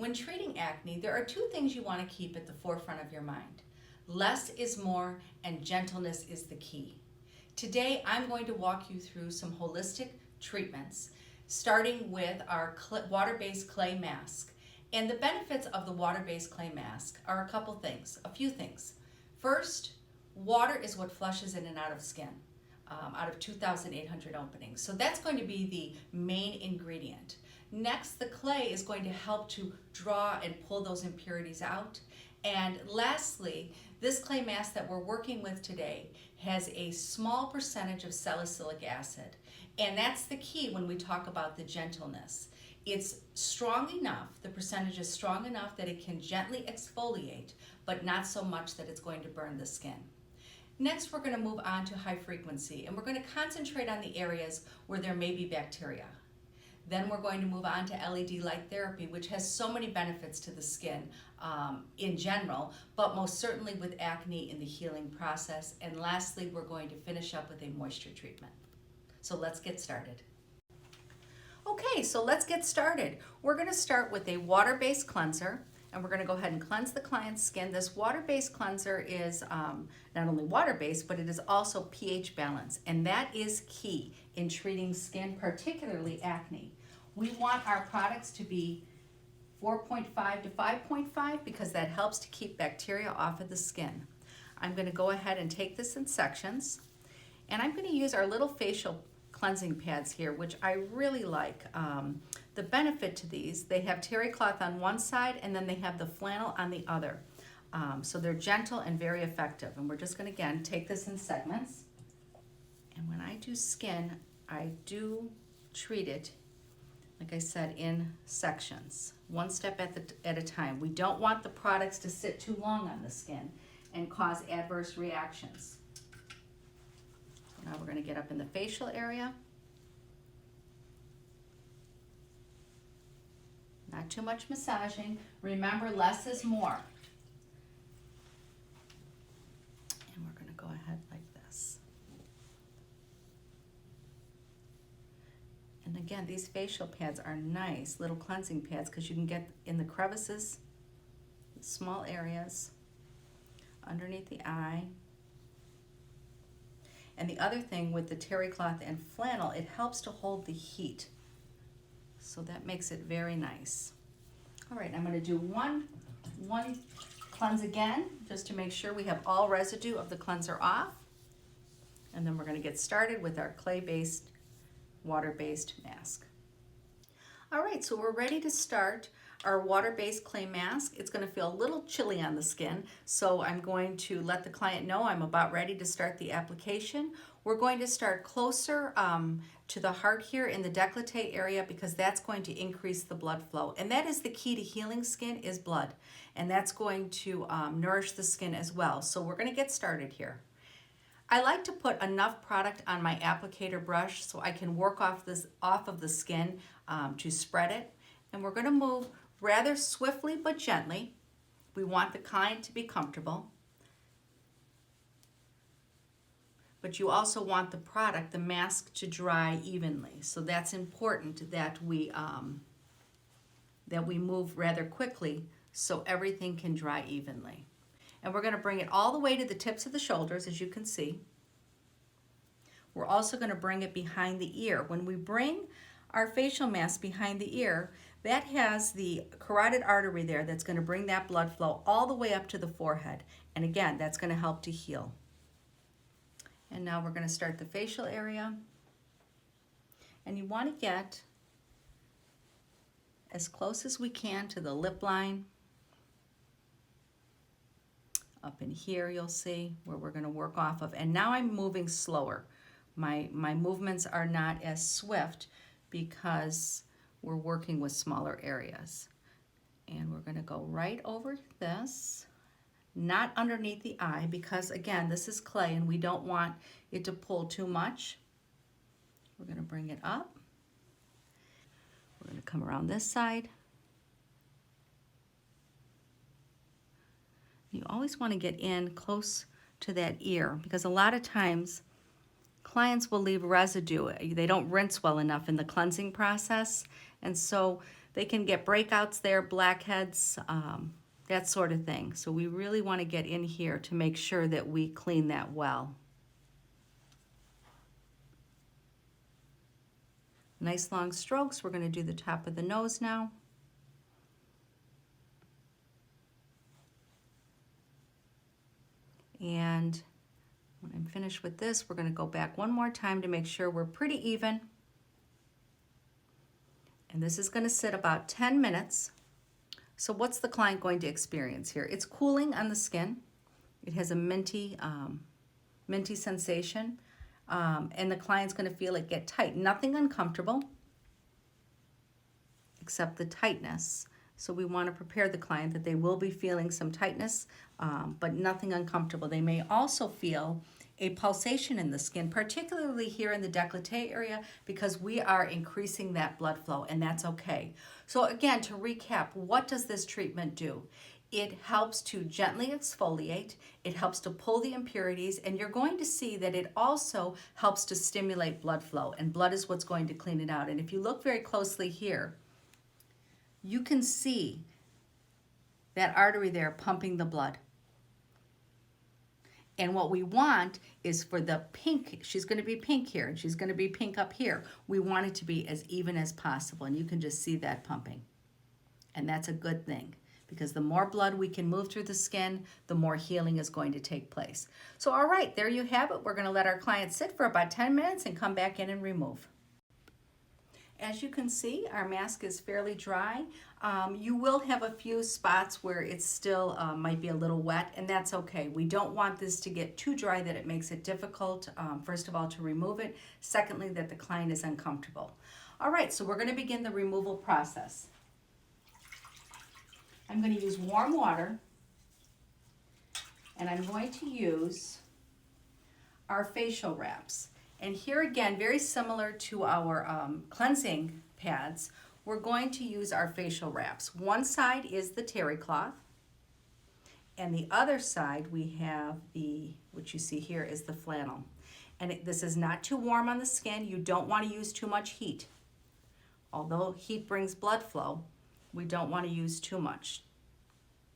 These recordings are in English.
When treating acne, there are two things you want to keep at the forefront of your mind. Less is more, and gentleness is the key. Today, I'm going to walk you through some holistic treatments, starting with our water-based clay mask. And the benefits of the water-based clay mask are a few things. First, water is what flushes in and out of skin, out of 2,800 openings. So that's going to be the main ingredient. Next, the clay is going to help to draw and pull those impurities out. And lastly, this clay mask that we're working with today has a small percentage of salicylic acid. And that's the key when we talk about the gentleness. It's strong enough, the percentage is strong enough that it can gently exfoliate, but not so much that it's going to burn the skin. Next, we're going to move on to high frequency, and we're going to concentrate on the areas where there may be bacteria. Then we're going to move on to LED light therapy, which has so many benefits to the skin in general, but most certainly with acne in the healing process. And lastly, we're going to finish up with a moisture treatment. So let's get started. Okay, so let's get started. We're going to start with a water-based cleanser, and we're going to go ahead and cleanse the client's skin. This water-based cleanser is not only water-based, but it is also pH balanced, and that is key in treating skin, particularly acne. We want our products to be 4.5 to 5.5 because that helps to keep bacteria off of the skin. I'm going to go ahead and take this in sections, and I'm going to use our little facial cleansing pads here, which I really like. The benefit to these, they have terry cloth on one side and then they have the flannel on the other. So they're gentle and very effective. And we're just going to, again, take this in segments. And when I do skin, I do treat it, like I said, in sections, one step at a time. We don't want the products to sit too long on the skin and cause adverse reactions. Now we're going to get up in the facial area. Not too much massaging. Remember, less is more. And we're going to go ahead like this. And again, these facial pads are nice little cleansing pads because you can get in the crevices, small areas, underneath the eye. And the other thing with the terry cloth and flannel, it helps to hold the heat. So that makes it very nice. All right, I'm going to do one cleanse again, just to make sure we have all residue of the cleanser off. And then we're going to get started with our clay-based, water-based mask. All right, so we're ready to start our water-based clay mask. It's going to feel a little chilly on the skin, so I'm going to let the client know I'm about ready to start the application. We're going to start closer to the heart here in the décolleté area because that's going to increase the blood flow. And that is the key to healing skin, is blood. And that's going to nourish the skin as well. So we're going to get started here. I like to put enough product on my applicator brush so I can work off of the skin to spread it. And we're going to move rather swiftly but gently. We want the client to be comfortable. But you also want the product, the mask, to dry evenly. So that's important that we move rather quickly so everything can dry evenly. And we're going to bring it all the way to the tips of the shoulders, as you can see. We're also going to bring it behind the ear. When we bring our facial mask behind the ear, that has the carotid artery there that's going to bring that blood flow all the way up to the forehead. And again, that's going to help to heal. And now we're going to start the facial area. And you want to get as close as we can to the lip line. Up in here, you'll see where we're going to work off of. And now I'm moving slower. My movements are not as swift because we're working with smaller areas. And we're going to go right over this, not underneath the eye, because again, this is clay and we don't want it to pull too much. We're going to bring it up. We're going to come around this side. You always want to get in close to that ear because a lot of times clients will leave residue. They don't rinse well enough in the cleansing process, and so They can get breakouts there, blackheads, that sort of thing. So we really want to get in here to make sure that we clean that well. Nice long strokes. We're going to do the top of the nose now. And when I'm finished with this, we're going to go back one more time to make sure we're pretty even. And this is going to sit about 10 minutes. So what's the client going to experience here? It's cooling on the skin. It has a minty sensation. And the client's going to feel it get tight. Nothing uncomfortable except the tightness. So we want to prepare the client that they will be feeling some tightness, but nothing uncomfortable. They may also feel a pulsation in the skin, particularly here in the décolleté area, because we are increasing that blood flow, and that's okay. So again, to recap, what does this treatment do? It helps to gently exfoliate, it helps to pull the impurities, and you're going to see that it also helps to stimulate blood flow, and blood is what's going to clean it out. And if you look very closely here, you can see that artery there pumping the blood. And what we want is for the pink, she's going to be pink here, and she's going to be pink up here. We want it to be as even as possible, and you can just see that pumping. And that's a good thing, because the more blood we can move through the skin, the more healing is going to take place. So all right, there you have it. We're going to let our client sit for about 10 minutes and come back in and remove. As you can see, our mask is fairly dry. You will have a few spots where it still might be a little wet, and that's okay. We don't want this to get too dry that it makes it difficult, first of all, to remove it. Secondly, that the client is uncomfortable. All right, so we're going to begin the removal process. I'm going to use warm water, and I'm going to use our facial wraps. And here again, very similar to our cleansing pads, we're going to use our facial wraps. One side is the terry cloth, and the other side we have what you see here is the flannel. And this is not too warm on the skin. You don't want to use too much heat. Although heat brings blood flow, we don't want to use too much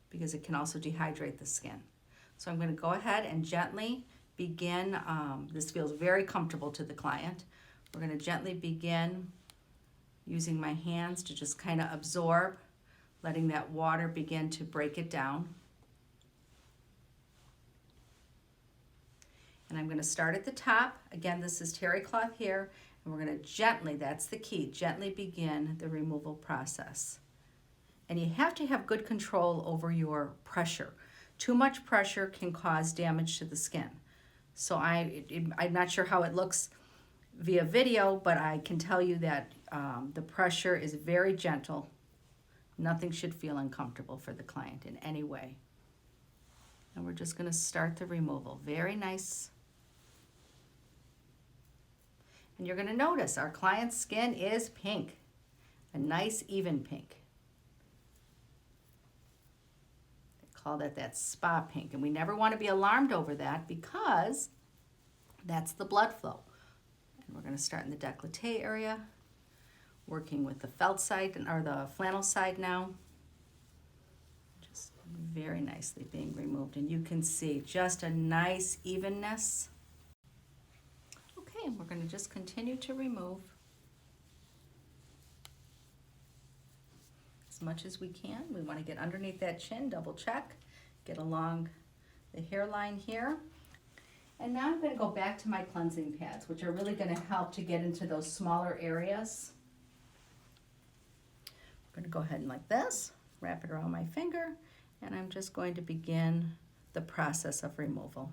because it can also dehydrate the skin. So I'm going to go ahead and gently begin. This feels very comfortable to the client. We're going to gently begin using my hands to just kind of absorb, letting that water begin to break it down. And I'm going to start at the top. Again, this is terry cloth here, and we're going to gently, that's the key, gently begin the removal process. And you have to have good control over your pressure. Too much pressure can cause damage to the skin. So I'm not sure how it looks via video, but I can tell you that the pressure is very gentle. Nothing should feel uncomfortable for the client in any way. And we're just going to start the removal. Very nice. And you're going to notice our client's skin is pink, a nice even pink. Call that spa pink, and we never want to be alarmed over that because that's the blood flow. And we're going to start in the décolleté area, working with the felt side or the flannel side now. Just very nicely being removed, and you can see just a nice evenness. Okay, and we're going to just continue to remove as much as we can. We want to get underneath that chin, double check, get along the hairline here. And now I'm going to go back to my cleansing pads, which are really going to help to get into those smaller areas. I'm going to go ahead and like this, wrap it around my finger, and I'm just going to begin the process of removal.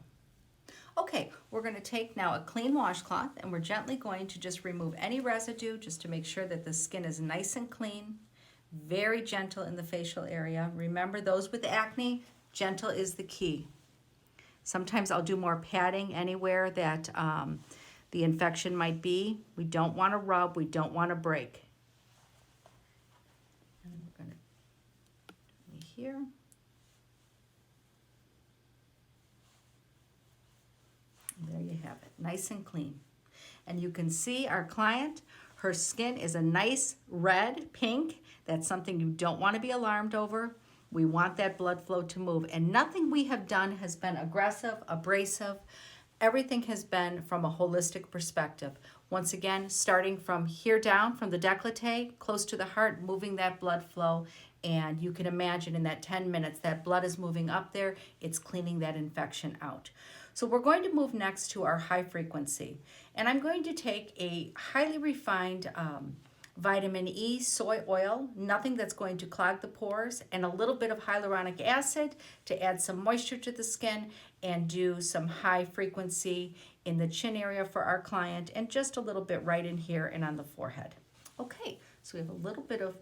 Okay, we're going to take now a clean washcloth, and we're gently going to just remove any residue just to make sure that the skin is nice and clean. Very gentle in the facial area. Remember, those with acne, gentle is the key. Sometimes I'll do more patting anywhere that the infection might be. We don't want to rub, we don't want to break. And we're going to do here. And there you have it, nice and clean. And you can see our client, her skin is a nice red pink That's something you don't want to be alarmed over. We want that blood flow to move. And nothing we have done has been aggressive, abrasive. Everything has been from a holistic perspective. Once again, starting from here down, from the décolleté, close to the heart, moving that blood flow. And you can imagine in that 10 minutes, that blood is moving up there. It's cleaning that infection out. So we're going to move next to our high frequency. And I'm going to take a highly refined vitamin E soy oil, nothing that's going to clog the pores, and a little bit of hyaluronic acid to add some moisture to the skin and do some high frequency in the chin area for our client and just a little bit right in here and on the forehead. Okay, so we have a little bit of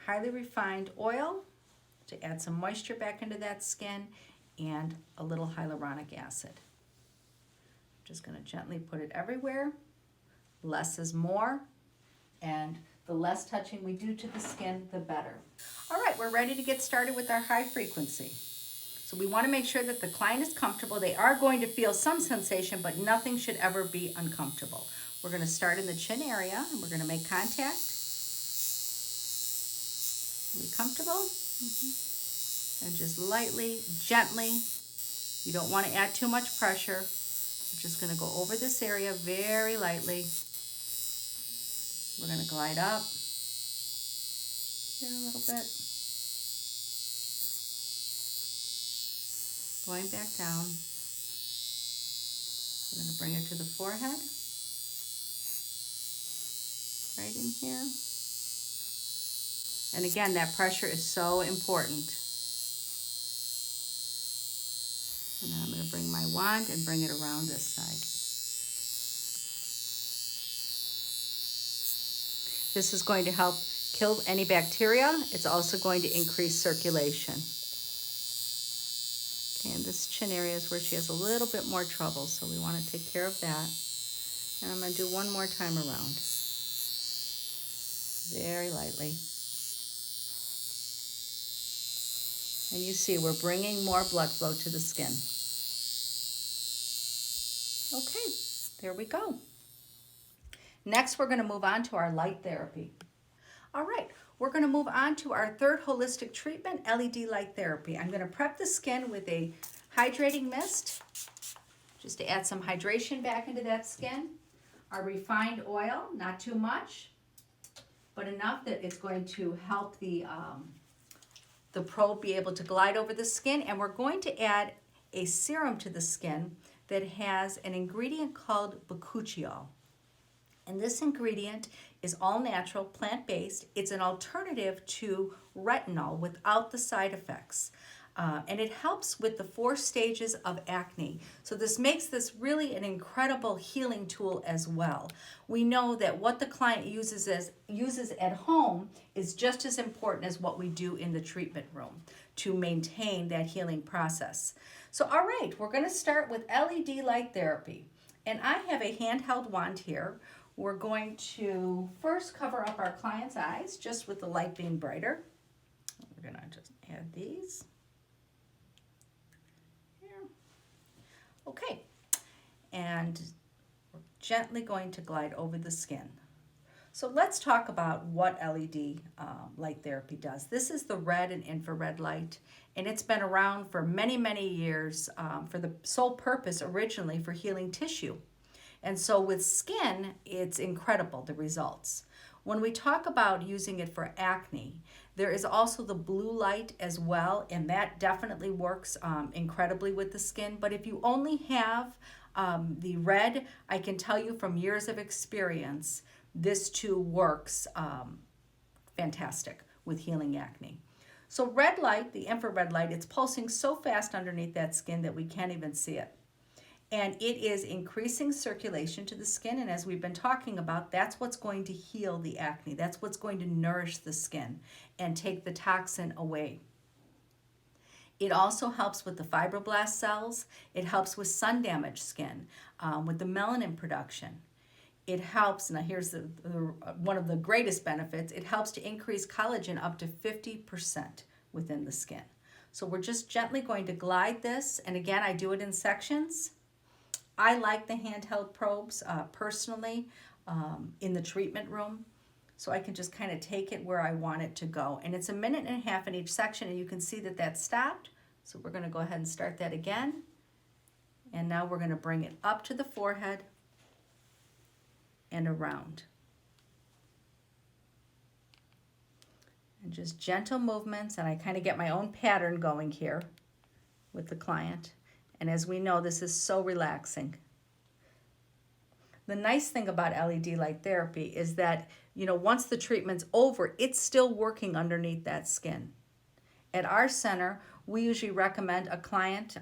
highly refined oil to add some moisture back into that skin and a little hyaluronic acid. I'm just going to gently put it everywhere. Less is more. And the less touching we do to the skin, the better. All right, we're ready to get started with our high frequency. So we want to make sure that the client is comfortable. They are going to feel some sensation, but nothing should ever be uncomfortable. We're going to start in the chin area, and we're going to make contact. Are we comfortable? And just lightly, gently. You don't want to add too much pressure. We're just going to go over this area very lightly. We're going to glide up here a little bit. Going back down. We're going to bring it to the forehead. Right in here. And again, that pressure is so important. And now I'm going to bring my wand and bring it around this side. This is going to help kill any bacteria. It's also going to increase circulation. Okay, and this chin area is where she has a little bit more trouble, so we want to take care of that. And I'm going to do one more time around. Very lightly. And you see we're bringing more blood flow to the skin. Okay, there we go. Next, we're going to move on to our light therapy. All right, we're going to move on to our third holistic treatment, LED light therapy. I'm going to prep the skin with a hydrating mist, just to add some hydration back into that skin. Our refined oil, not too much, but enough that it's going to help the probe be able to glide over the skin. And we're going to add a serum to the skin that has an ingredient called bakuchiol. And this ingredient is all natural, plant-based. It's an alternative to retinol without the side effects. And it helps with the 4 stages of acne. So this makes this really an incredible healing tool as well. We know that what the client uses at home is just as important as what we do in the treatment room to maintain that healing process. So all right, we're going to start with LED light therapy. And I have a handheld wand here. We're going to first cover up our client's eyes just with the light being brighter. We're going to just add these. Here. Okay, and we're gently going to glide over the skin. So let's talk about what LED light therapy does. This is the red and infrared light, and it's been around for many, many years for the sole purpose originally for healing tissue. And so with skin, it's incredible, the results. When we talk about using it for acne, there is also the blue light as well, and that definitely works incredibly with the skin. But if you only have the red, I can tell you from years of experience, this too works fantastic with healing acne. So red light, the infrared light, it's pulsing so fast underneath that skin that we can't even see it. And it is increasing circulation to the skin, and as we've been talking about, that's what's going to heal the acne. That's what's going to nourish the skin and take the toxin away. It also helps with the fibroblast cells. It helps with sun-damaged skin, with the melanin production. It helps, now here's one of the greatest benefits, it helps to increase collagen up to 50% within the skin. So we're just gently going to glide this, and again, I do it in sections. I like the handheld probes personally in the treatment room so I can just kind of take it where I want it to go. And it's 1.5 minutes in each section, and you can see that that stopped. So we're going to go ahead and start that again. And now we're going to bring it up to the forehead and around. And just gentle movements, and I kind of get my own pattern going here with the client. And as we know, this is so relaxing. The nice thing about LED light therapy is that, once the treatment's over, it's still working underneath that skin. At our center, we usually recommend a client,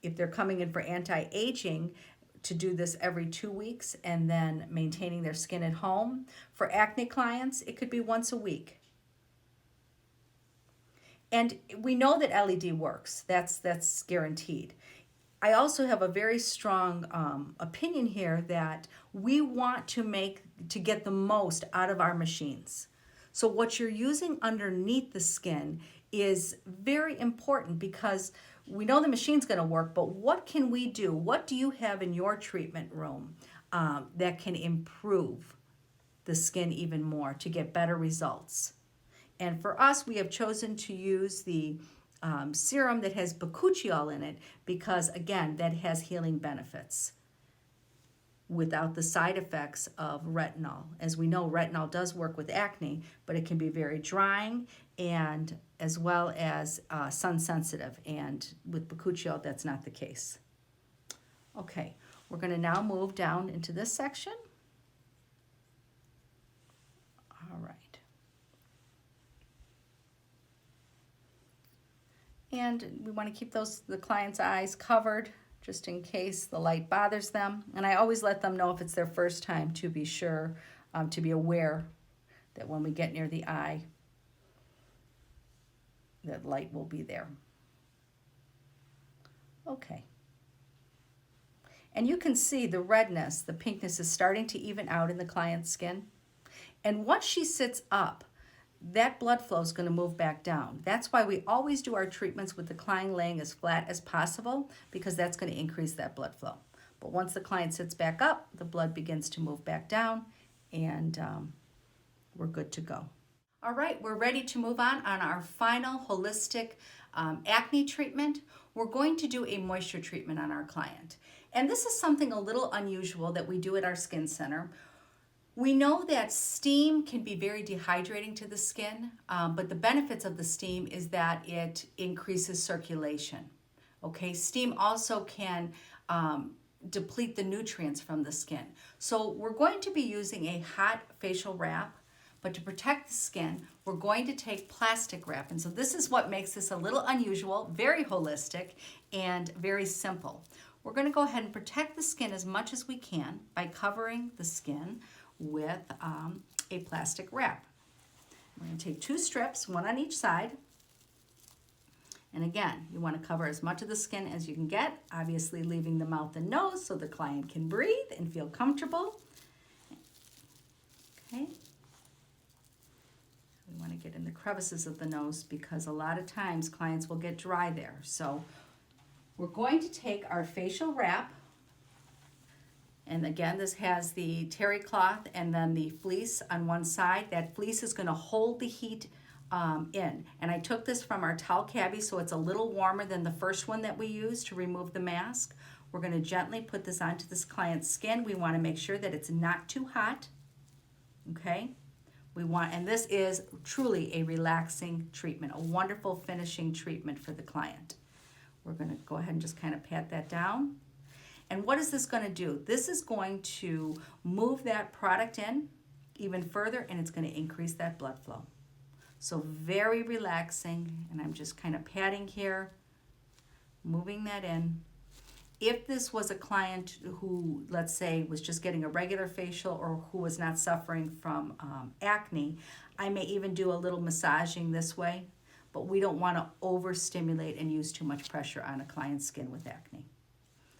if they're coming in for anti-aging, to do this every 2 weeks and then maintaining their skin at home. For acne clients, it could be once a week. And we know that LED works. That's guaranteed. I also have a very strong opinion here that we want to get the most out of our machines. So what you're using underneath the skin is very important, because we know the machine's going to work, but what can we do? What do you have in your treatment room that can improve the skin even more to get better results? And for us, we have chosen to use the serum that has bakuchiol in it because, again, that has healing benefits without the side effects of retinol. As we know, retinol does work with acne, but it can be very drying and as well as sun sensitive. And with bakuchiol, that's not the case. Okay, we're going to now move down into this section. All right. And we want to keep the client's eyes covered just in case the light bothers them. And I always let them know if it's their first time to be sure, to be aware that when we get near the eye, that light will be there. Okay. And you can see the redness, the pinkness is starting to even out in the client's skin. And once she sits up, that blood flow is going to move back down. That's why we always do our treatments with the client laying as flat as possible, because that's going to increase that blood flow. But once the client sits back up, the blood begins to move back down, and we're good to go. All right, we're ready to move on our final holistic acne treatment. We're going to do a moisture treatment on our client. And this is something a little unusual that we do at our skin center. We know that steam can be very dehydrating to the skin, but the benefits of the steam is that it increases circulation. Okay, steam also can deplete the nutrients from the skin. So we're going to be using a hot facial wrap, but to protect the skin, we're going to take plastic wrap. And so this is what makes this a little unusual, very holistic, and very simple. We're going to go ahead and protect the skin as much as we can by covering the skin with a plastic wrap. We're going to take 2 strips, 1 on each side. And again, you want to cover as much of the skin as you can get, obviously leaving the mouth and nose so the client can breathe and feel comfortable. Okay. We want to get in the crevices of the nose because a lot of times clients will get dry there. So we're going to take our facial wrap. And again, this has the terry cloth and then the fleece on one side. That fleece is going to hold the heat in. And I took this from our towel cabbie, so it's a little warmer than the first one that we used to remove the mask. We're going to gently put this onto this client's skin. We want to make sure that it's not too hot. Okay? And this is truly a relaxing treatment, a wonderful finishing treatment for the client. We're going to go ahead and just kind of pat that down. And what is this going to do? This is going to move that product in even further, and it's going to increase that blood flow. So very relaxing, and I'm just kind of patting here, moving that in. If this was a client who, let's say, was just getting a regular facial or who was not suffering from acne, I may even do a little massaging this way, but we don't want to overstimulate and use too much pressure on a client's skin with acne.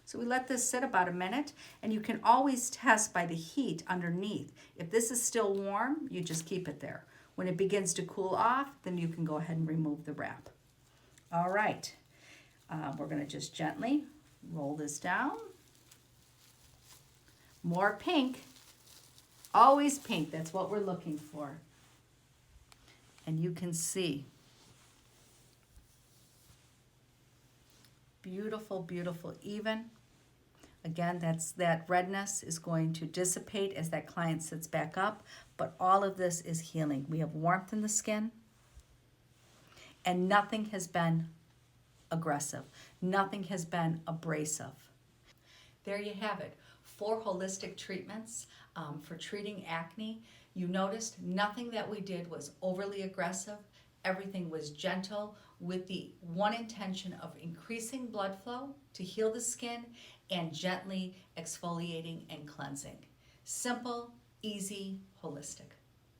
So we let this sit about a minute, and you can always test by the heat underneath. If this is still warm, you just keep it there. When it begins to cool off, then you can go ahead and remove the wrap. All right, we're going to just gently roll this down. More pink. Always pink, that's what we're looking for. And you can see. Beautiful, beautiful, even. Again, that redness is going to dissipate as that client sits back up, but all of this is healing. We have warmth in the skin, and nothing has been aggressive. Nothing has been abrasive. There you have it. 4 holistic treatments for treating acne. You noticed nothing that we did was overly aggressive. Everything was gentle with the one intention of increasing blood flow to heal the skin and gently exfoliating and cleansing. Simple, easy, holistic.